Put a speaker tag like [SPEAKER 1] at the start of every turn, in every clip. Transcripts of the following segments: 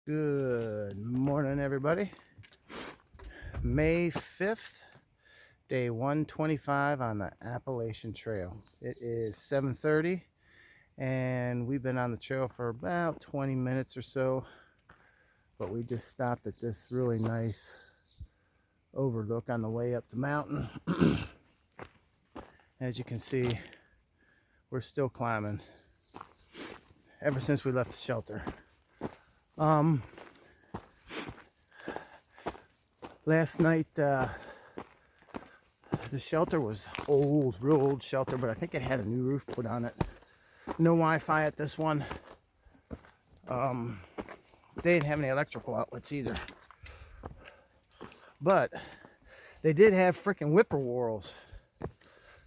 [SPEAKER 1] Good morning, everybody. May 5th, day 125 on the Appalachian Trail. It is 7:30 and we've been on the trail for about 20 minutes or so, but we just stopped at this really nice overlook on the way up the mountain. As you can see, we're still climbing ever since we left the shelter. Last night, the shelter was old, real old shelter, but I think it had a new roof put on it. No Wi-Fi at this one. They didn't have any electrical outlets either. But they did have freaking whippoorwills.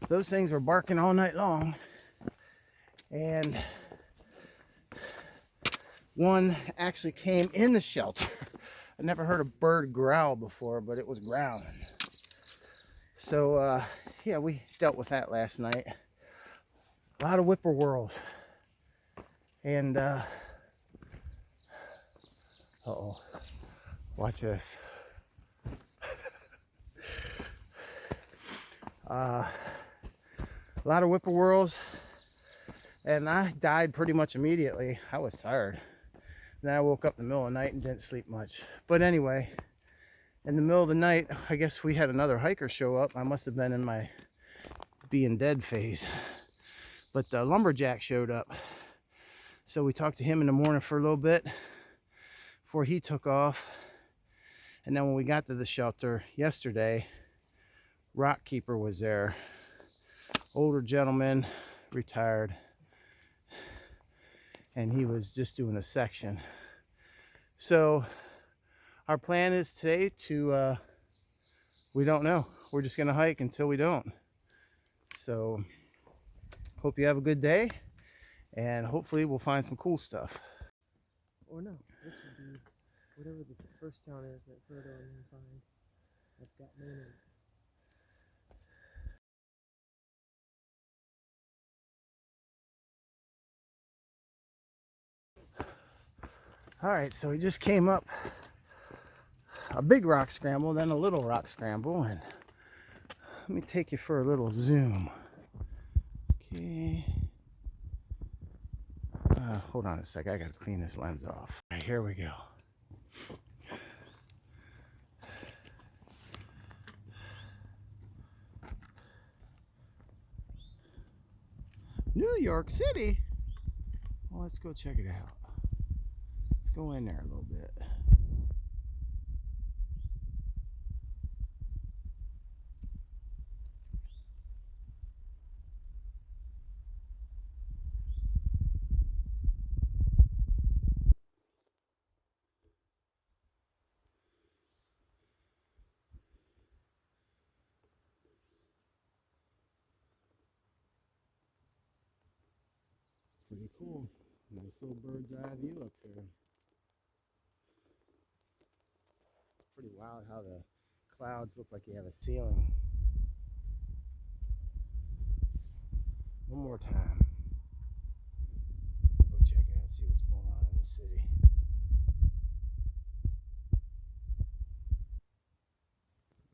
[SPEAKER 1] Those things were barking all night long. And one actually came in the shelter. I never heard a bird growl before, but it was growling. So, yeah, we dealt with that last night. A lot of whippoorwills. And, uh-oh. Watch this. A lot of whippoorwills. And I died pretty much immediately. I was tired. Then I woke up in the middle of the night and didn't sleep much. But anyway, in the middle of the night, I guess we had another hiker show up. I must have been in my being dead phase. But the lumberjack showed up. So we talked to him in the morning for a little bit before he took off. And then when we got to the shelter yesterday, Rock Keeper was there. Older gentleman, retired. And he was just doing a section. So our plan is today to, we don't know. We're just gonna hike until we don't. So hope you have a good day and hopefully we'll find some cool stuff.
[SPEAKER 2] Or no, this would be whatever the first town is that Frodo and them find. I've got no name.
[SPEAKER 1] All right, so we just came up a big rock scramble, then a little rock scramble, and let me take you for a little zoom. Okay. Hold on a sec, I gotta clean this lens off. All right, here we go. New York City? Well, let's go check it out. Let's go in there a little bit. Pretty cool. Nice little bird's eye view up there. Pretty wild how the clouds look like you have a ceiling. One more time. Go check it out, see what's going on in the city.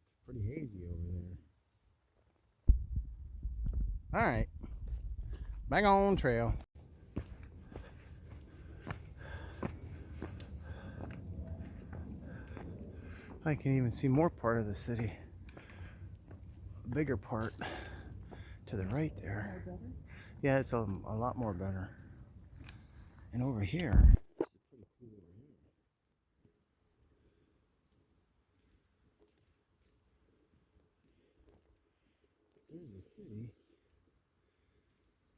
[SPEAKER 1] It's pretty hazy over there. Alright. Back on trail. I can even see more part of the city. A bigger part to the right there. Yeah, it's a lot more better. And over here, it's pretty cool over here. There's the city.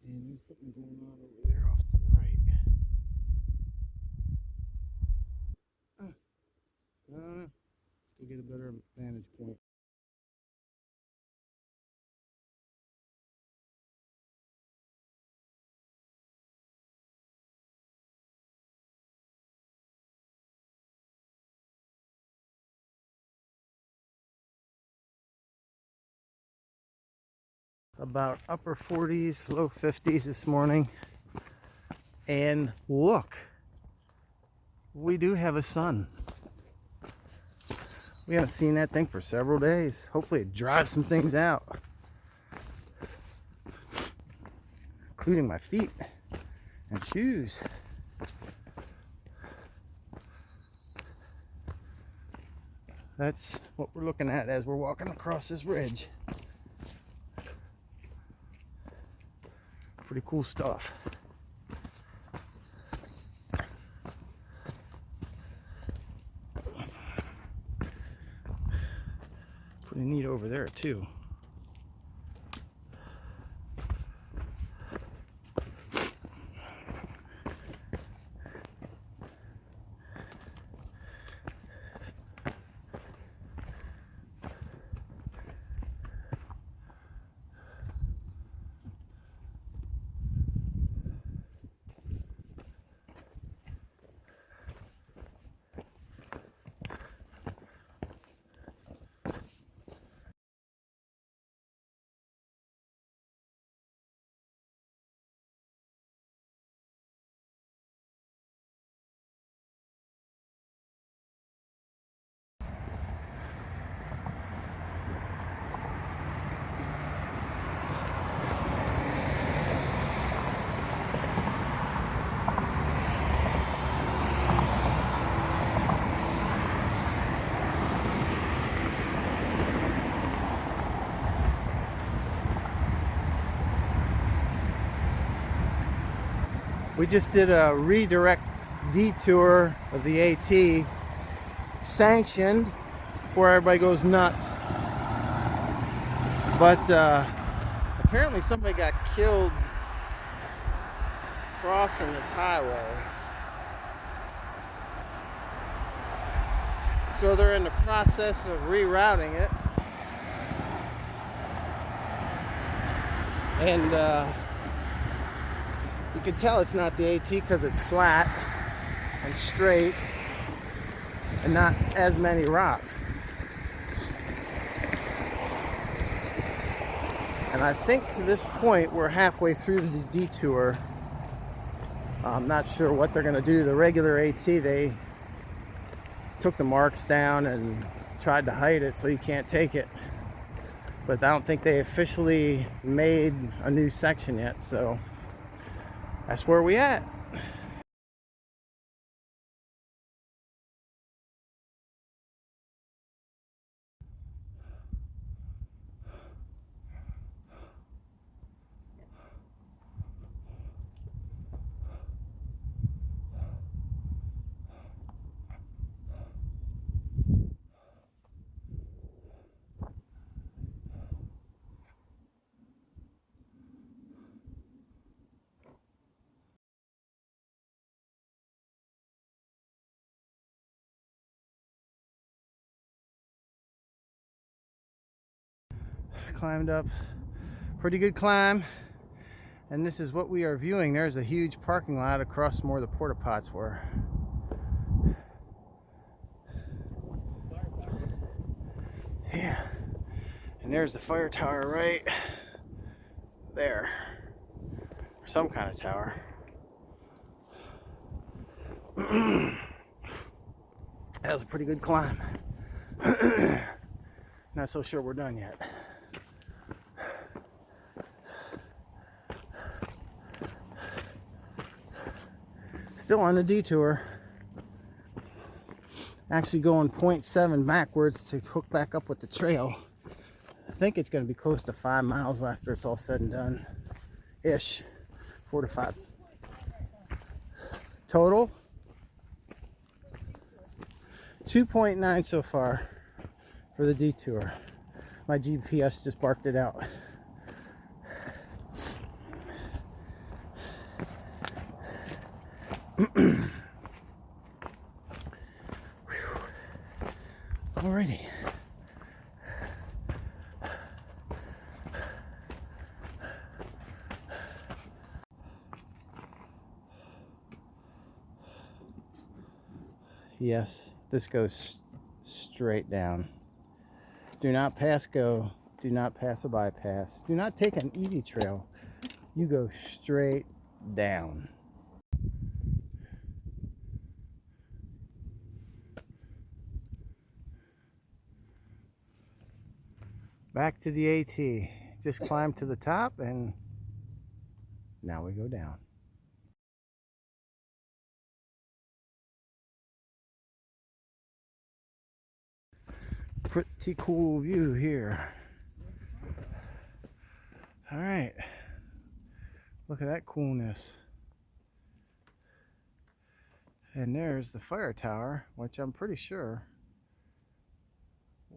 [SPEAKER 1] And there's something going on over there off to the right. Let's go get a better vantage point. About upper 40s, low 50s this morning. And look we do have a sun. We haven't seen that thing for several days. Hopefully it dries some things out, including my feet and shoes. That's what we're looking at as we're walking across this ridge. Pretty cool stuff. Pretty neat over there too. We just did a redirect detour of the AT, sanctioned before everybody goes nuts. But apparently somebody got killed crossing this highway. So they're in the process of rerouting it. And you can tell it's not the AT because it's flat and straight and not as many rocks. And I think to this point we're halfway through the detour. I'm not sure what they're going to do. The regular AT, they took the marks down and tried to hide it so you can't take it. But I don't think they officially made a new section yet, so that's where we at. Climbed up, pretty good climb, and this is what we are viewing. There's a huge parking lot across from where the porta pots were. Yeah, and there's the fire tower right there, or some kind of tower. That was a pretty good climb. Not so sure we're done yet. Still on the detour. Actually going 0.7 backwards to hook back up with the trail. I think it's going to be close to 5 miles after it's all said and done. Ish. 4 to 5. Total? 2.9 so far for the detour. My GPS just barked it out. Alrighty. Yes, this goes straight down. Do not pass go. Do not pass a bypass. Do not take an easy trail. You go straight down. Back to the AT. Just climbed to the top and now we go down. Pretty cool view here. All right. Look at that coolness. And there's the fire tower, which I'm pretty sure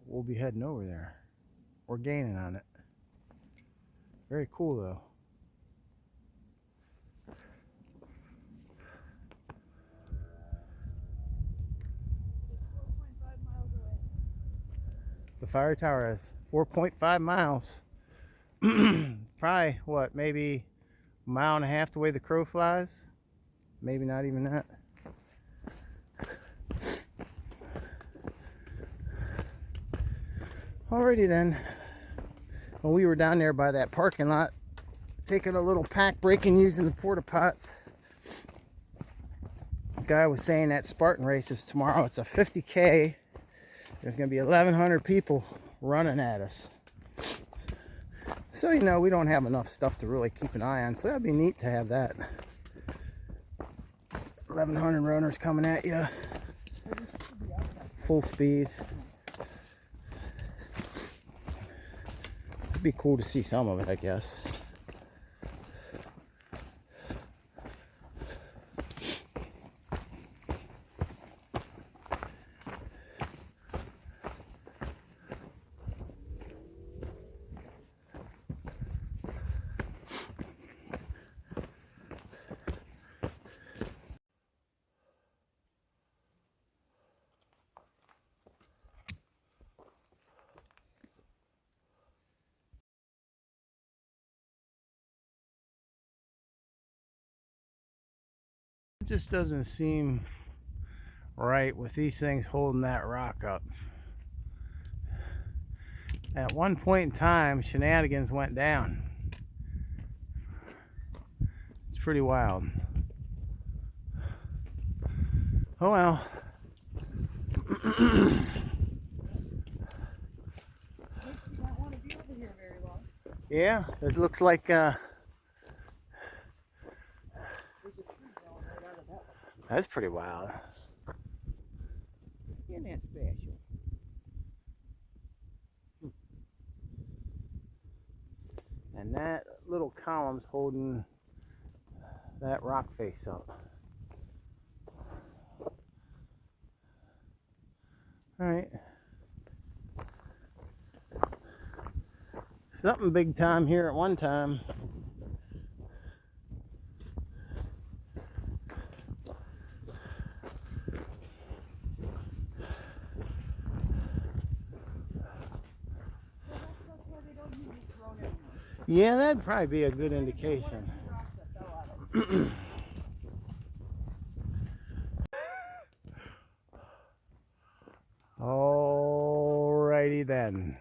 [SPEAKER 1] we'll be heading over there. We're gaining on it. Very cool though. The fire tower is 4.5 miles. Probably what, maybe a mile and a half the way the crow flies? Maybe not even that. Alrighty then. When we were down there by that parking lot, taking a little pack break and using the porta pots, the guy was saying that Spartan race is tomorrow. It's a 50K. There's going to be 1,100 people running at us. So, you know, we don't have enough stuff to really keep an eye on. So that'd be neat to have that. 1,100 runners coming at you. Full speed. It'd be cool to see some of it, I guess. It just doesn't seem right with these things holding that rock up. At one point in time, shenanigans went down. It's pretty wild. Oh well. Yeah, it looks like that's pretty wild. Isn't that special? And that little column's holding that rock face up. Alright. Something big time here at one time. Yeah, that'd probably be a good indication. Alrighty then.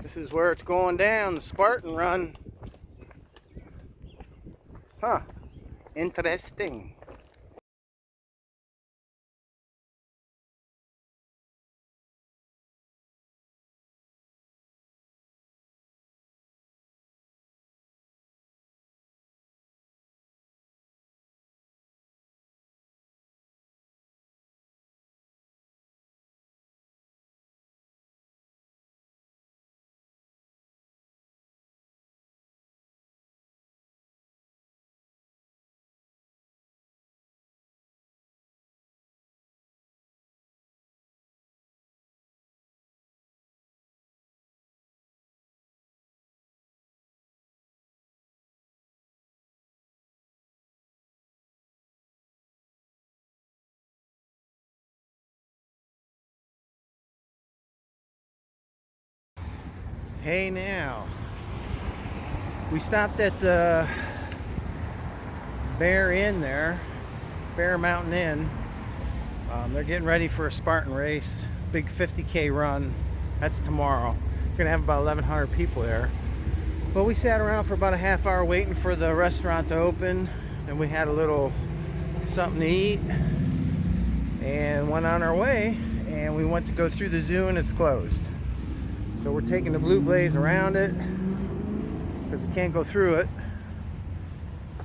[SPEAKER 1] This is where it's going down, the Spartan Run. Huh. Interesting. Hey now, we stopped at the Bear Inn there, Bear Mountain Inn. They're getting ready for a Spartan race, big 50K run. That's tomorrow. We're gonna have about 1,100 people there. But we sat around for about a half hour waiting for the restaurant to open, and we had a little something to eat and went on our way. And we went to go through the zoo and it's closed. So we're taking the Blue Blaze around it because we can't go through it.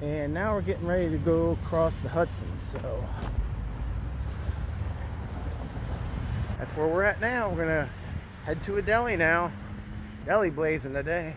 [SPEAKER 1] And now we're getting ready to go across the Hudson. So that's where we're at now. We're gonna head to a deli now. Deli blazing today.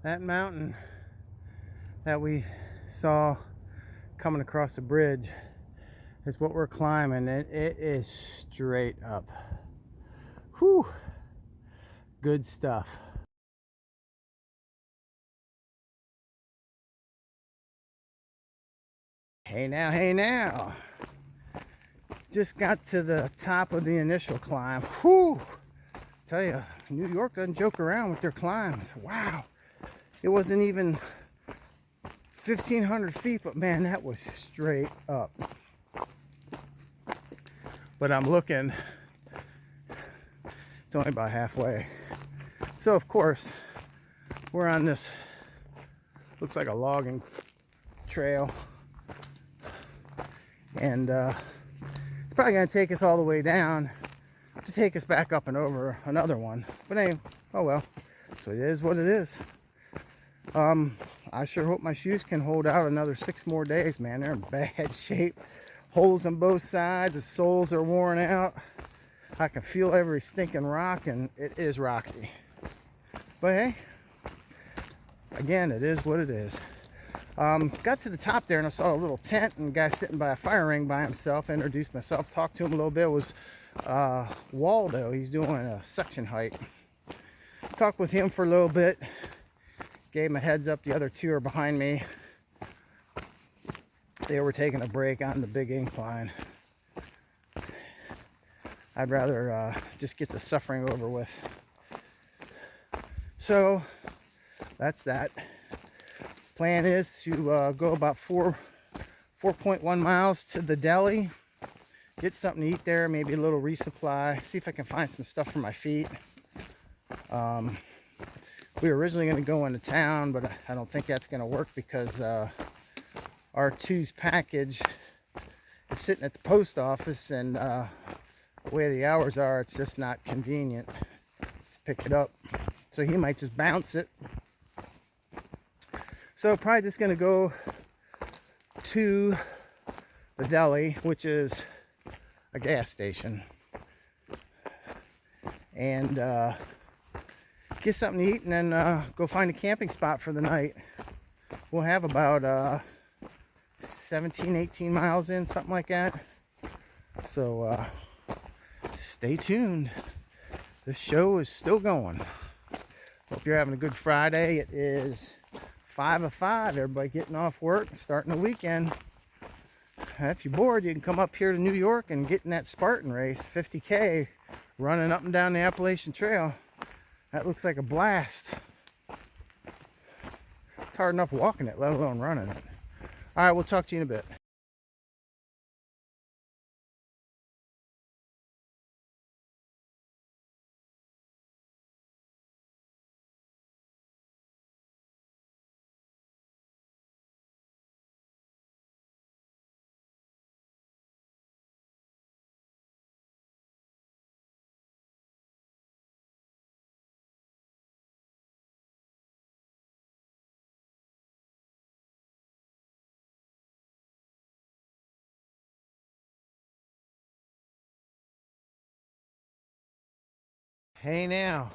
[SPEAKER 1] That mountain that we saw coming across the bridge is what we're climbing, and it is straight up. Whew, good stuff. Hey now, just got to the top of the initial climb. Whew, tell you, New York doesn't joke around with their climbs. Wow, it wasn't even 1,500 feet, but man, that was straight up. But I'm looking, it's only about halfway. So of course, we're on this, looks like a logging trail. And it's probably gonna take us all the way down to take us back up and over another one. But anyway, oh well, so it is what it is. I sure hope my shoes can hold out another 6 more days, man. They're in bad shape. Holes on both sides, the soles are worn out. I can feel every stinking rock, and it is rocky. But hey, again, it is what it is. Got to the top there and I saw a little tent and a guy sitting by a fire ring by himself. I introduced myself, talked to him a little bit. It was Waldo. He's doing a section hike. Talked with him for a little bit. Gave him a heads up. The other two are behind me. They were taking a break on the big incline. I'd rather just get the suffering over with. So that's that. Plan is to go about 4.1 miles to the deli, get something to eat there, maybe a little resupply, see if I can find some stuff for my feet. We were originally going to go into town, but I don't think that's going to work because R2's package is sitting at the post office, and the way the hours are, it's just not convenient to pick it up. So he might just bounce it. So probably just gonna go to the deli, which is a gas station, and get something to eat, and then go find a camping spot for the night. We'll have about 17, 18 miles in, something like that. So stay tuned. The show is still going. Hope you're having a good Friday. It is 5 of 5. Everybody getting off work, starting the weekend. If you're bored, you can come up here to New York and get in that Spartan race, 50K, running up and down the Appalachian Trail. That looks like a blast. It's hard enough walking it, let alone running it. All right, we'll talk to you in a bit. Hey now.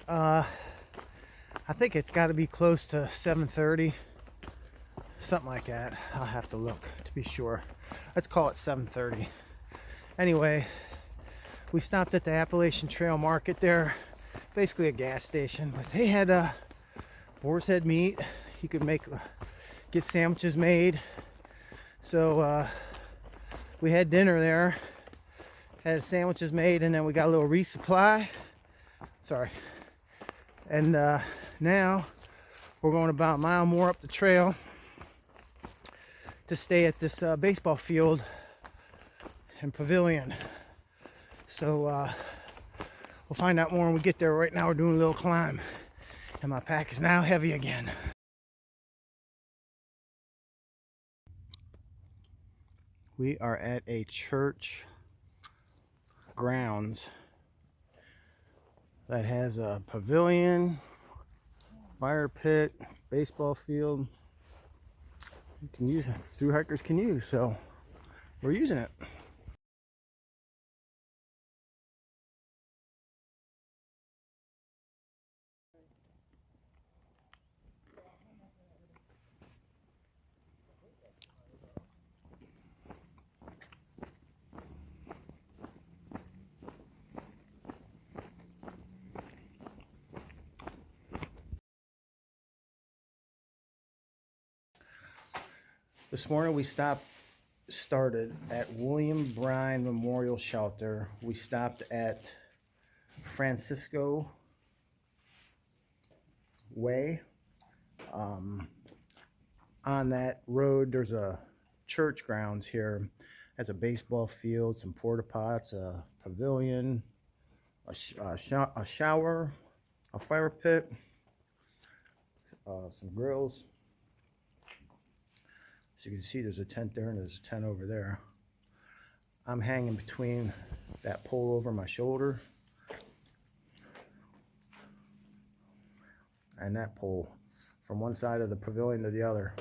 [SPEAKER 1] I think it's got to be close to 7:30, something like that. I'll have to look to be sure. Let's call it 7:30. Anyway, we stopped at the Appalachian Trail Market there, basically a gas station, but they had boar's head meat. You could get sandwiches made. So we had dinner there, had sandwiches made, and then we got a little resupply. Sorry. And now we're going about a mile more up the trail to stay at this baseball field and pavilion. So we'll find out more when we get there. Right now we're doing a little climb, and my pack is now heavy again. We are at a church grounds that has a pavilion, fire pit, baseball field. You can use it, through hikers can use, so we're using it. This morning we started at William Bryan Memorial Shelter. We stopped at Francisco Way. On that road, there's a church grounds here. Has a baseball field, some porta pots, a pavilion, a shower, a fire pit, some grills. As you can see, there's a tent there and there's a tent over there. I'm hanging between that pole over my shoulder and that pole, from one side of the pavilion to the other.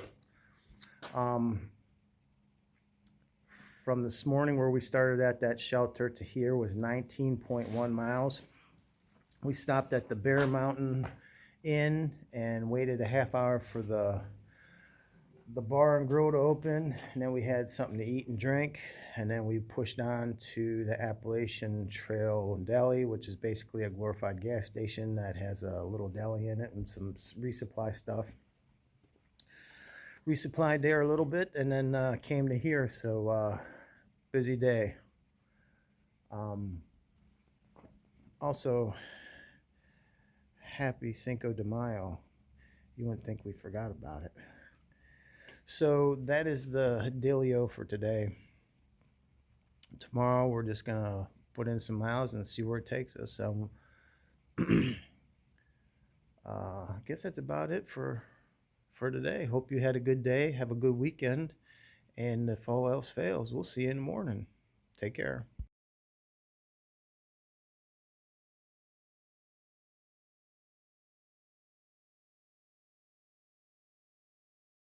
[SPEAKER 1] From this morning where we started at that shelter to here was 19.1 miles. We stopped at the Bear Mountain in and waited a half hour for the bar and grill to open, and then we had something to eat and drink, and then we pushed on to the Appalachian Trail deli, which is basically a glorified gas station that has a little deli in it and some resupply stuff. Resupplied there a little bit, and then came to here. So busy day. Also, happy Cinco de Mayo. You wouldn't think we forgot about it. So that is the dealio for today. Tomorrow we're just gonna put in some miles and see where it takes us. So I guess that's about it for today. Hope you had a good day. Have a good weekend. And if all else fails, we'll see you in the morning. Take care.